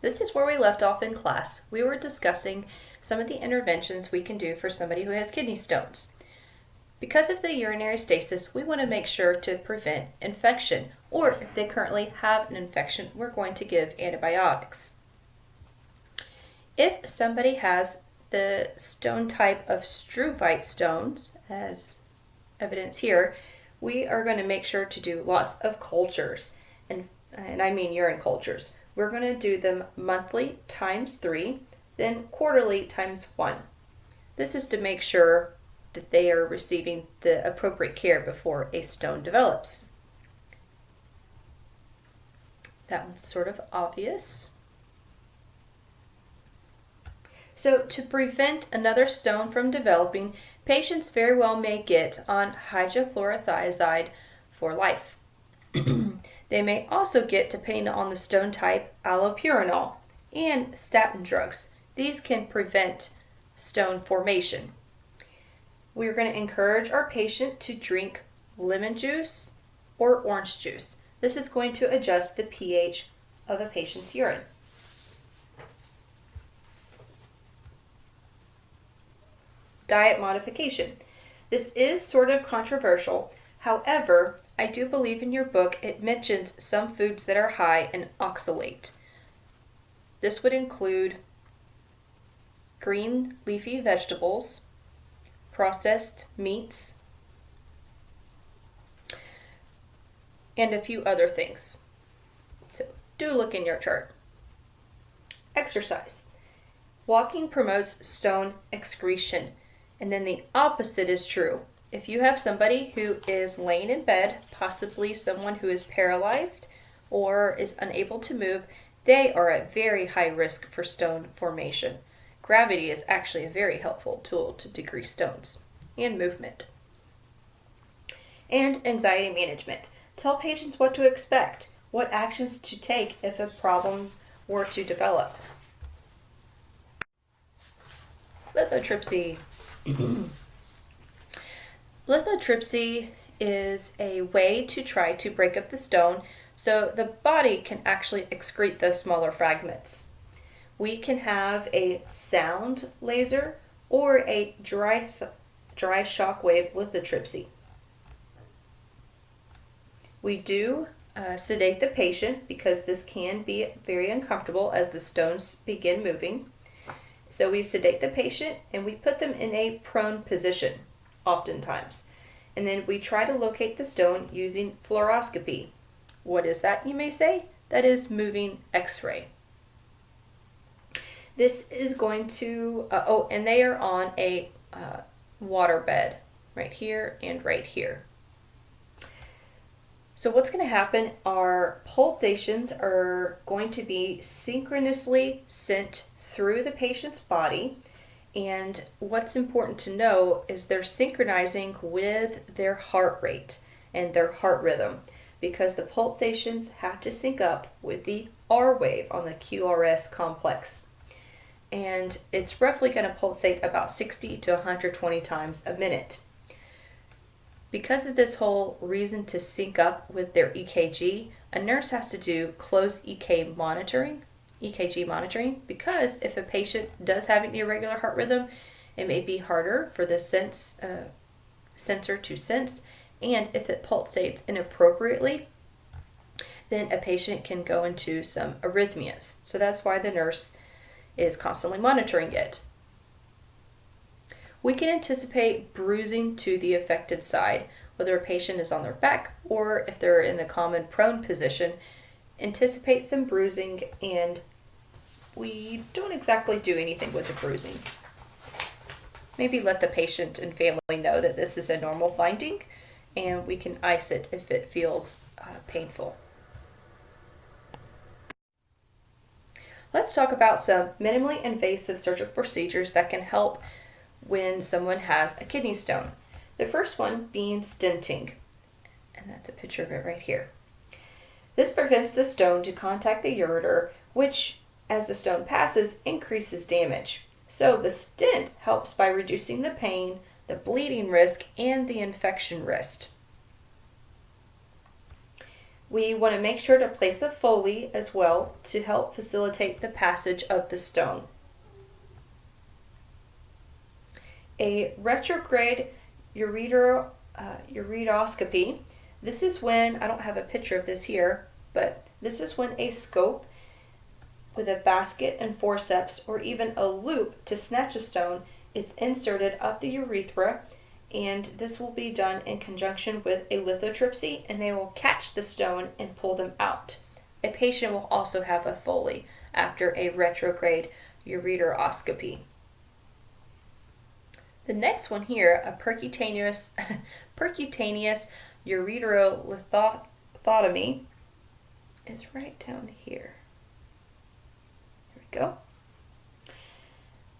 This is where we left off in class. We were discussing some of the interventions we can do for somebody who has kidney stones. Because of the urinary stasis, we want to make sure to prevent infection, or if they currently have an infection, we're going to give antibiotics. If somebody has the stone type of stravite stones, as evidence here, we are going to make sure to do lots of cultures, and I mean urine cultures. We're going to do them monthly times 3, then quarterly times 1. This is to make sure that they are receiving the appropriate care before a stone develops. That one's sort of obvious. So to prevent another stone from developing, patients very well may get on hydrochlorothiazide for life. They may also get, depending on the stone type, allopurinol and statin drugs. These can prevent stone formation. We're going to encourage our patient to drink lemon juice or orange juice. This is going to adjust the pH of a patient's urine. Diet modification. This is sort of controversial. However, I do believe in your book it mentions some foods that are high in oxalate. This would include green leafy vegetables, processed meats, and a few other things. So do look in your chart. Exercise. Walking promotes stone excretion, and then the opposite is true. If you have somebody who is laying in bed, possibly someone who is paralyzed or is unable to move, they are at very high risk for stone formation. Gravity is actually a very helpful tool to decrease stones and movement. And anxiety management. Tell patients what to expect, what actions to take if a problem were to develop. Lithotripsy. Lithotripsy is a way to try to break up the stone so the body can actually excrete the smaller fragments. We can have a sound laser or a dry shockwave lithotripsy. We do sedate the patient because this can be very uncomfortable as the stones begin moving. So we sedate the patient and we put them in a prone position oftentimes. And then we try to locate the stone using fluoroscopy. What is that, you may say? That is moving x-ray. This is going to, and they are on a water bed right here and right here. So what's going to happen are pulsations are going to be synchronously sent through the patient's body, and what's important to know is they're synchronizing with their heart rate and their heart rhythm, because the pulsations have to sync up with the R wave on the QRS complex. And it's roughly going to pulsate about 60 to 120 times a minute. Because of this whole reason to sync up with their EKG, a nurse has to do close EKG monitoring, because if a patient does have an irregular heart rhythm, it may be harder for the sensor to sense, and if it pulsates inappropriately, then a patient can go into some arrhythmias. So that's why the nurse is constantly monitoring it. We can anticipate bruising to the affected side, whether a patient is on their back or if they're in the common prone position. Anticipate some bruising, and we don't exactly do anything with the bruising. Maybe let the patient and family know that this is a normal finding, and we can ice it if it feels painful. Let's talk about some minimally invasive surgical procedures that can help when someone has a kidney stone. The first one being stenting, and that's a picture of it right here. This prevents the stone to contact the ureter, which, as the stone passes, increases damage. So the stent helps by reducing the pain, the bleeding risk, and the infection risk. We want to make sure to place a Foley as well to help facilitate the passage of the stone. A retrograde ureteroscopy. This is when, I don't have a picture of this here, but this is when a scope with a basket and forceps or even a loop to snatch a stone is inserted up the urethra, and this will be done in conjunction with a lithotripsy, and they will catch the stone and pull them out. A patient will also have a Foley after a retrograde ureteroscopy. The next one here, a percutaneous ureterolithotomy, is right down here. Here we go.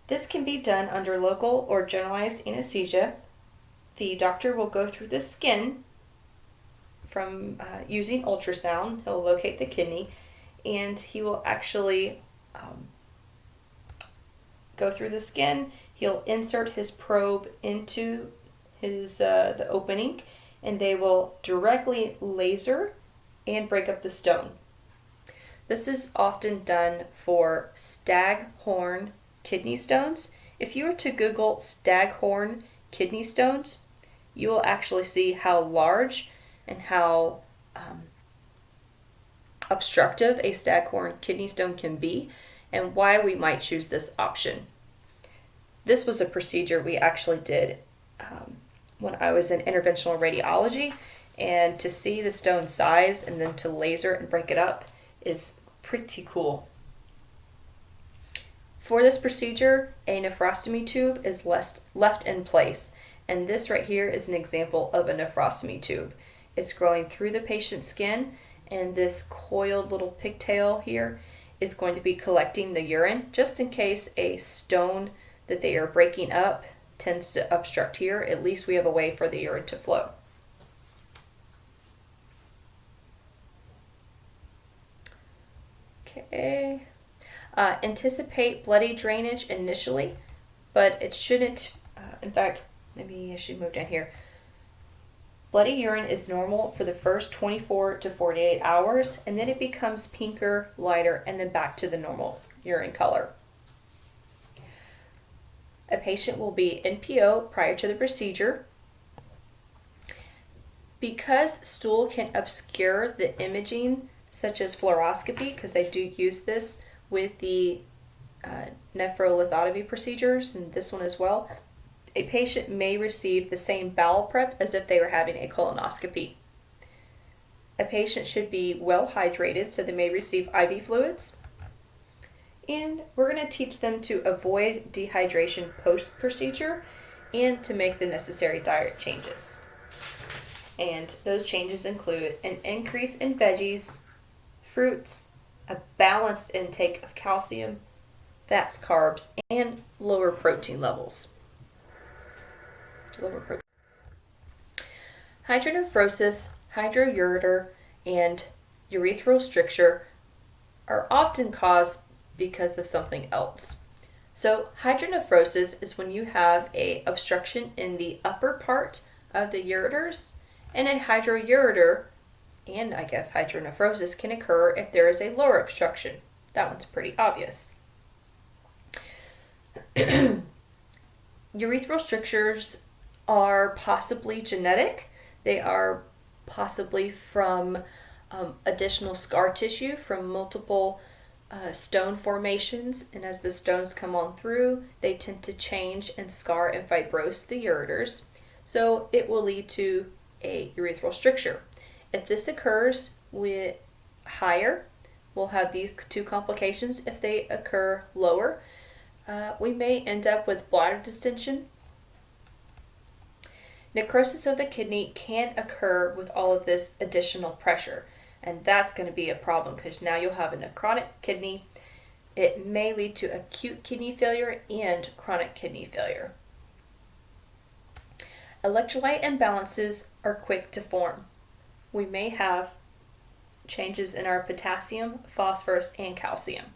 This can be done under local or generalized anesthesia. The doctor will go through the skin from using ultrasound. He'll locate the kidney, and he will actually go through the skin. He'll insert his probe into the opening, and they will directly laser and break up the stone. This is often done for staghorn kidney stones. If you were to Google staghorn kidney stones, you will actually see how large and how obstructive a staghorn kidney stone can be, and why we might choose this option. This was a procedure we actually did when I was in interventional radiology, and to see the stone size and then to laser and break it up is pretty cool. For this procedure, a nephrostomy tube is left in place, and this right here is an example of a nephrostomy tube. It's growing through the patient's skin, and this coiled little pigtail here is going to be collecting the urine, just in case a stone that they are breaking up tends to obstruct here. At least we have a way for the urine to flow. Okay. Anticipate bloody drainage initially, but it shouldn't, in fact, maybe I should move down here. Bloody urine is normal for the first 24 to 48 hours, and then it becomes pinker, lighter, and then back to the normal urine color. A patient will be NPO prior to the procedure. Because stool can obscure the imaging, such as fluoroscopy, because they do use this with the nephrolithotomy procedures, and this one as well, a patient may receive the same bowel prep as if they were having a colonoscopy. A patient should be well hydrated, so they may receive IV fluids. And we're going to teach them to avoid dehydration post-procedure and to make the necessary diet changes. And those changes include an increase in veggies, fruits, a balanced intake of calcium, fats, carbs, and lower protein levels. Hydronephrosis, Hydroureter, and urethral stricture are often caused because of something else. So hydronephrosis is when you have a obstruction in the upper part of the ureters, and a hydroureter, and I guess hydronephrosis, can occur if there is a lower obstruction. That one's pretty obvious. Urethral strictures are possibly genetic. They are possibly from additional scar tissue from multiple stone formations, and as the stones come on through, they tend to change and scar and fibrose the ureters. So it will lead to a urethral stricture. If this occurs with higher, we'll have these two complications. If they occur lower, we may end up with bladder distension. Necrosis of the kidney can occur with all of this additional pressure, and that's going to be a problem because now you'll have a necrotic kidney. It may lead to acute kidney failure and chronic kidney failure. Electrolyte imbalances are quick to form. We may have changes in our potassium, phosphorus, and calcium.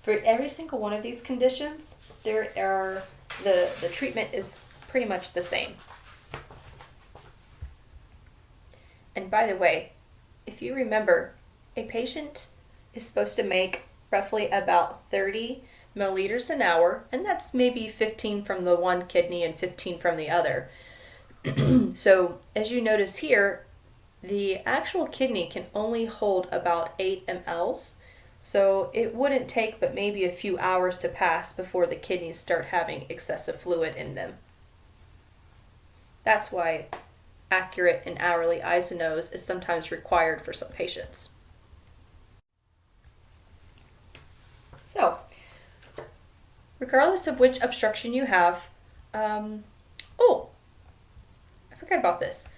For every single one of these conditions, the treatment is pretty much the same. And by the way, if you remember, a patient is supposed to make roughly about 30 milliliters an hour, and that's maybe 15 from the one kidney and 15 from the other. So as you notice here, the actual kidney can only hold about 8 mLs, so it wouldn't take but maybe a few hours to pass before the kidneys start having excessive fluid in them. That's why accurate and hourly isonos is sometimes required for some patients. So, regardless of which obstruction you have, oh, I forgot about this.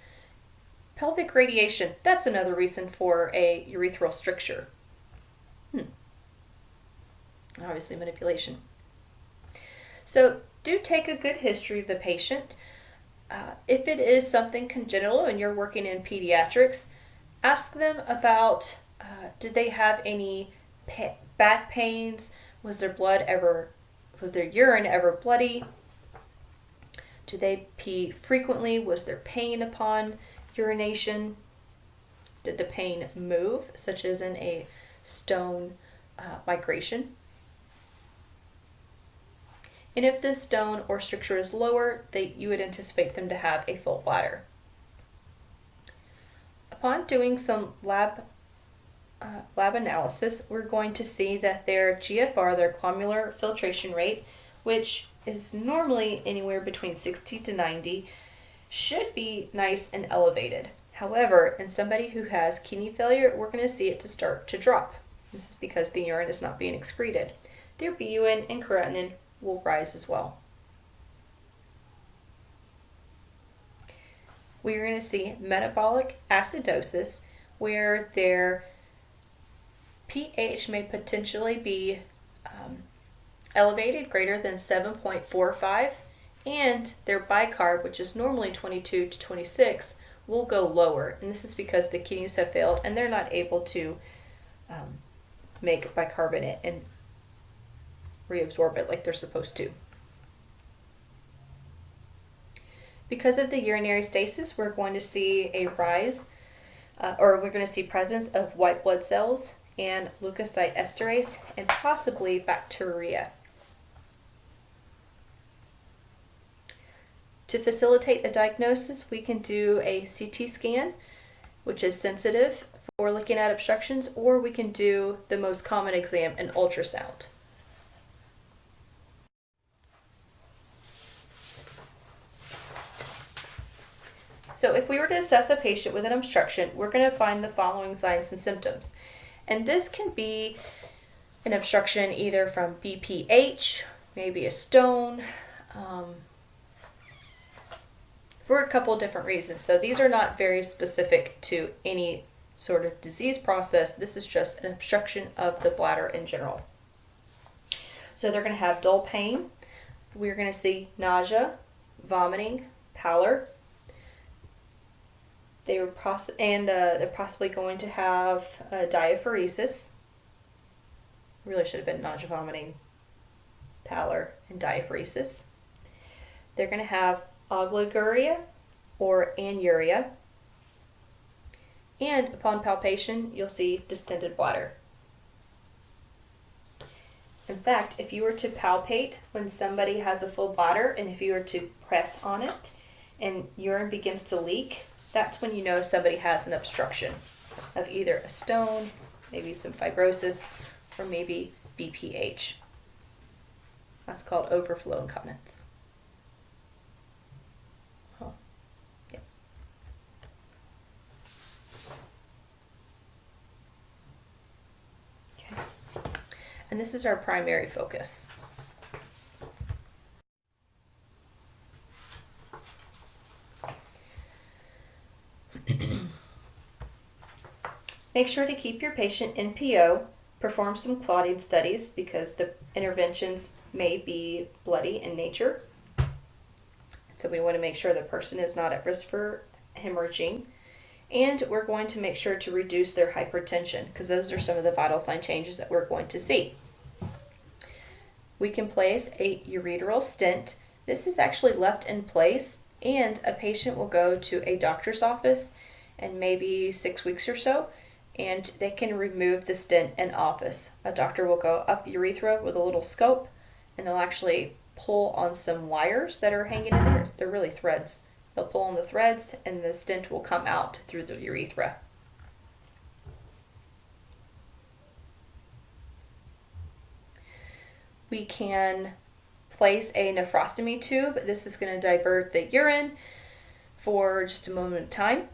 Pelvic radiation, that's another reason for a urethral stricture. Obviously manipulation. So do take a good history of the patient. If it is something congenital and you're working in pediatrics, ask them about did they have any back pains? Was their urine ever bloody? Do they pee frequently? Was there pain upon urination? Did the pain move, such as in a stone migration? And if the stone or stricture is lower, you would anticipate them to have a full bladder. Upon doing some lab analysis, we're going to see that their GFR, their glomerular filtration rate, which is normally anywhere between 60 to 90, should be nice and elevated. However, in somebody who has kidney failure, we're going to see it to start to drop. This is because the urine is not being excreted. Their BUN and creatinine will rise as well. We are going to see metabolic acidosis, where their pH may potentially be elevated greater than 7.45, and their bicarb, which is normally 22 to 26, will go lower. And this is because the kidneys have failed and they're not able to make bicarbonate and reabsorb it like they're supposed to. Because of the urinary stasis, we're going to see a rise, we're going to see presence of white blood cells and leukocyte esterase and possibly bacteria. To facilitate a diagnosis, we can do a CT scan, which is sensitive for looking at obstructions, or we can do the most common exam, an ultrasound. So if we were to assess a patient with an obstruction, we're going to find the following signs and symptoms. And this can be an obstruction either from BPH, maybe a stone, for a couple different reasons. So these are not very specific to any sort of disease process. This is just an obstruction of the bladder in general. So they're going to have dull pain. We're going to see nausea, vomiting, pallor. They're possibly going to have diaphoresis. Really should have been nausea, vomiting, pallor, and diaphoresis. They're going to have oliguria or anuria. And upon palpation, you'll see distended bladder. In fact, if you were to palpate when somebody has a full bladder, and if you were to press on it and urine begins to leak, that's when you know somebody has an obstruction of either a stone, maybe some fibrosis, or maybe BPH. That's called overflow incontinence. Yeah. Okay. And this is our primary focus. Make sure to keep your patient in PO, perform some clotting studies because the interventions may be bloody in nature. So we want to make sure the person is not at risk for hemorrhaging. And we're going to make sure to reduce their hypertension because those are some of the vital sign changes that we're going to see. We can place a ureteral stent. This is actually left in place, and a patient will go to a doctor's office in maybe 6 weeks or so, and they can remove the stent in office. A doctor will go up the urethra with a little scope, and they'll actually pull on some wires that are hanging in there. They're really threads. They'll pull on the threads, and the stent will come out through the urethra. We can place a nephrostomy tube. This is going to divert the urine for just a moment of time.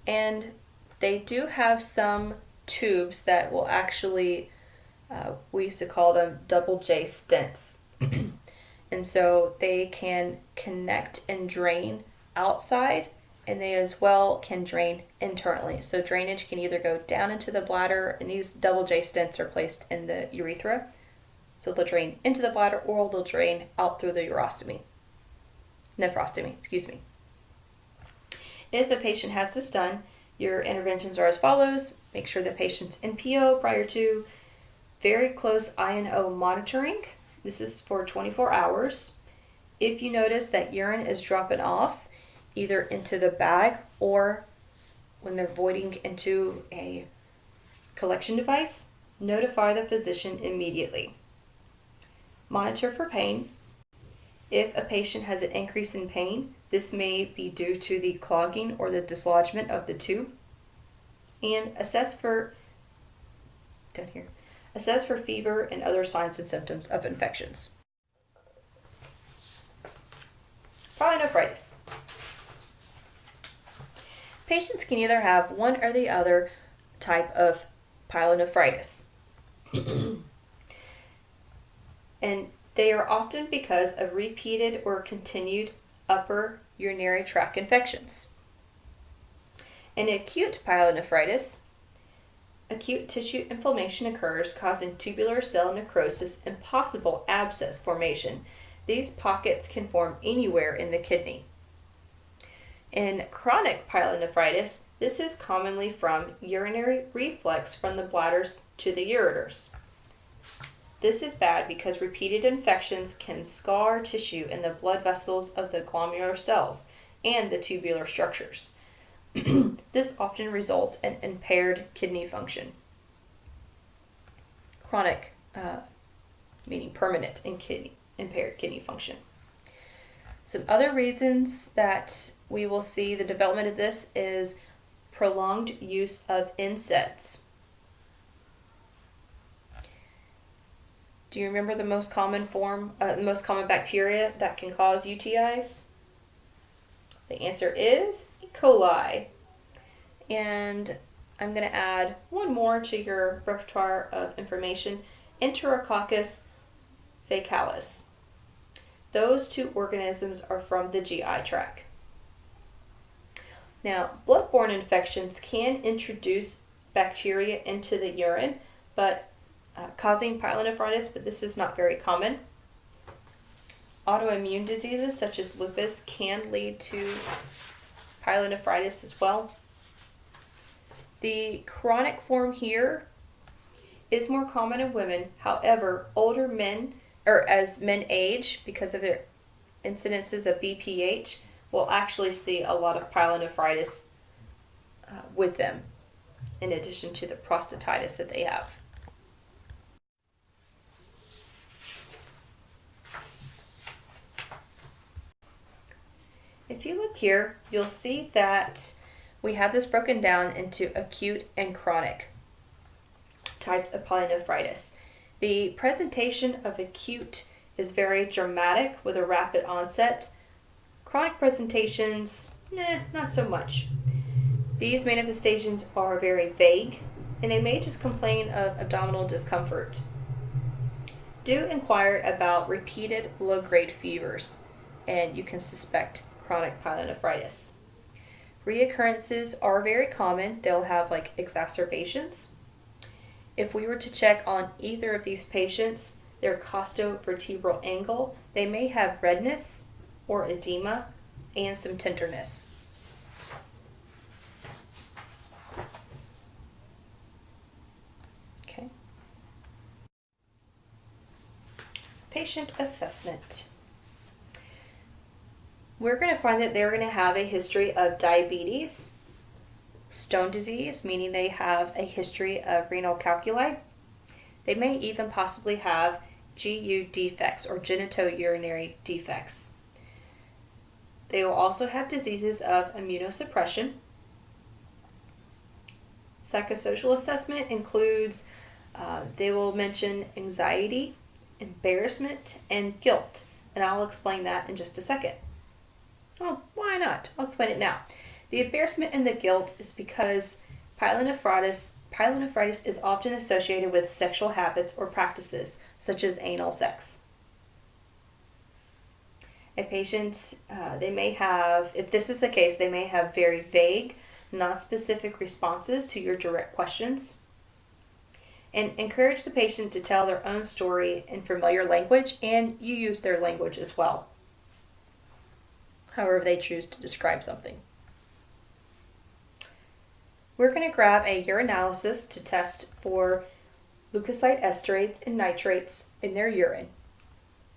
And they do have some tubes that will actually, we used to call them double J stents. And so they can connect and drain outside, and they as well can drain internally. So drainage can either go down into the bladder, and these double J stents are placed in the urethra. So they'll drain into the bladder, or they'll drain out through the nephrostomy. If a patient has this done, your interventions are as follows. Make sure the patient's NPO prior to, very close I&O monitoring. This is for 24 hours. If you notice that urine is dropping off, either into the bag or when they're voiding into a collection device, notify the physician immediately. Monitor for pain. If a patient has an increase in pain, this may be due to the clogging or the dislodgement of the tube. And assess for fever and other signs and symptoms of infections. Pyelonephritis. Patients can either have one or the other type of pyelonephritis. And they are often because of repeated or continued upper urinary tract infections. In acute pyelonephritis, acute tissue inflammation occurs, causing tubular cell necrosis and possible abscess formation. These pockets can form anywhere in the kidney. In chronic pyelonephritis, this is commonly from urinary reflux from the bladders to the ureters. This is bad because repeated infections can scar tissue in the blood vessels of the glomerular cells and the tubular structures. This often results in impaired kidney function. Chronic, meaning permanent impaired kidney function. Some other reasons that we will see the development of this is prolonged use of NSAIDs. Do you remember the most common bacteria that can cause UTIs? The answer is E. coli. And I'm going to add one more to your repertoire of information, Enterococcus faecalis. Those two organisms are from the GI tract. Now, bloodborne infections can introduce bacteria into the urine, causing pyelonephritis, but this is not very common. Autoimmune diseases such as lupus can lead to pyelonephritis as well. The chronic form here is more common in women. However, older men, or as men age, because of their incidences of BPH, will actually see a lot of pyelonephritis with them, in addition to the prostatitis that they have. If you look here, you'll see that we have this broken down into acute and chronic types of pyelonephritis. The presentation of acute is very dramatic with a rapid onset. Chronic presentations, not so much. These manifestations are very vague, and they may just complain of abdominal discomfort. Do inquire about repeated low-grade fevers, and you can suspect chronic pyelonephritis. Reoccurrences are very common. They'll have exacerbations. If we were to check on either of these patients, their costovertebral angle, they may have redness or edema and some tenderness. Okay. Patient assessment. we're going to find that they're going to have a history of diabetes, stone disease, meaning they have a history of renal calculi. They may even possibly have GU defects or genitourinary defects. They will also have diseases of immunosuppression. Psychosocial assessment includes, they will mention anxiety, embarrassment, and guilt. And I'll explain that in just a second. Well, why not? I'll explain it now. The embarrassment and the guilt is because pyelonephritis is often associated with sexual habits or practices, such as anal sex. A patient, they may have, if this is the case, they may have very vague, non-specific responses to your direct questions. And encourage the patient to tell their own story in familiar language, and you use their language as well, however they choose to describe something. We're going to grab a urinalysis to test for leukocyte esterates and nitrates in their urine.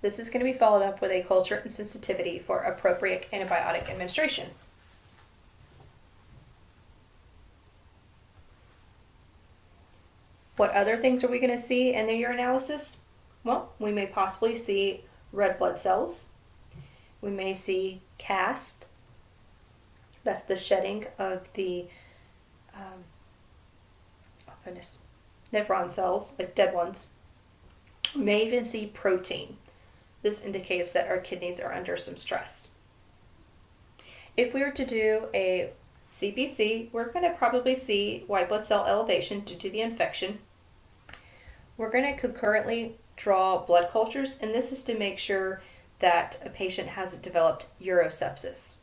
This is going to be followed up with a culture and sensitivity for appropriate antibiotic administration. What other things are we going to see in the urinalysis? Well, we may possibly see red blood cells. We may see cast. That's the shedding of the nephron cells, like dead ones. We may even see protein. This indicates that our kidneys are under some stress. If we were to do a CBC, we're going to probably see white blood cell elevation due to the infection. We're going to concurrently draw blood cultures, and this is to make sure that a patient hasn't developed urosepsis.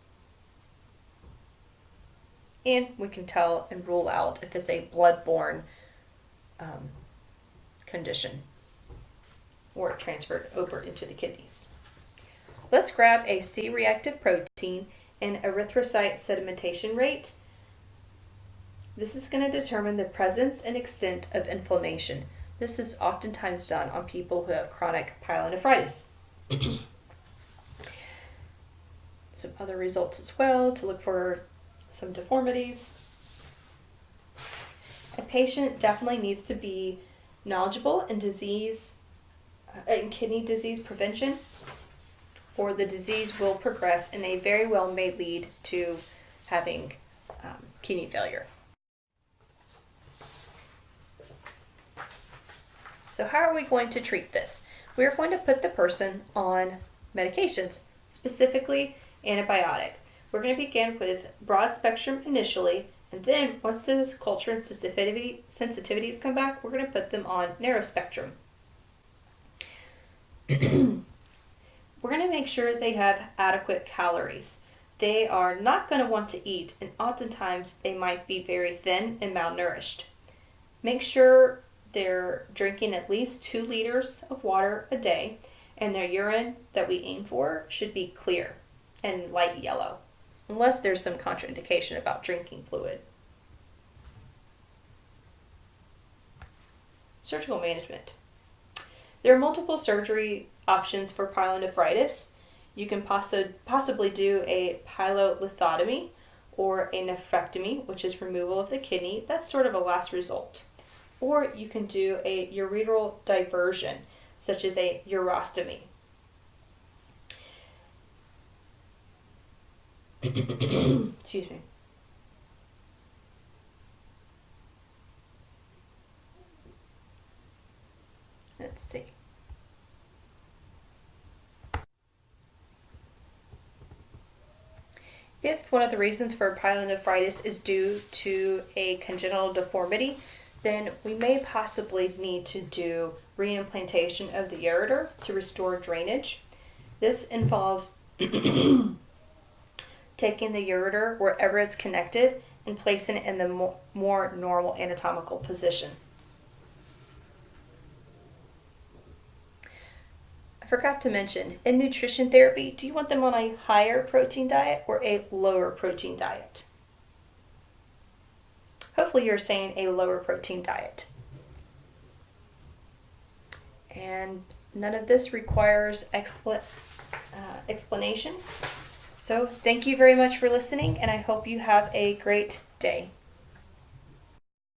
And we can tell and rule out if it's a blood-borne condition or transferred over into the kidneys. Let's grab a C-reactive protein and erythrocyte sedimentation rate. This is going to determine the presence and extent of inflammation. This is oftentimes done on people who have chronic pyelonephritis. Some other results as well to look for some deformities. A patient definitely needs to be knowledgeable in kidney disease prevention, or the disease will progress and a very well may lead to having kidney failure. So how are we going to treat this? We are going to put the person on medications, specifically antibiotic. We're going to begin with broad spectrum initially, and then once this culture and sensitivities come back, we're going to put them on narrow spectrum. We're going to make sure they have adequate calories. They are not going to want to eat, and oftentimes they might be very thin and malnourished. Make sure they're drinking at least 2 liters of water a day, and their urine that we aim for should be clear and light yellow, unless there's some contraindication about drinking fluid. Surgical management. There are multiple surgery options for pyelonephritis. You can possibly do a pyelolithotomy or a nephrectomy, which is removal of the kidney. That's sort of a last result. Or you can do a ureteral diversion, such as a urostomy. Excuse me. Let's see. If one of the reasons for pyelonephritis is due to a congenital deformity, then we may possibly need to do reimplantation of the ureter to restore drainage. This involves taking the ureter wherever it's connected and placing it in the more normal anatomical position. I forgot to mention, in nutrition therapy, do you want them on a higher protein diet or a lower protein diet? Hopefully you're saying a lower protein diet. And none of this requires explanation. So thank you very much for listening, and I hope you have a great day.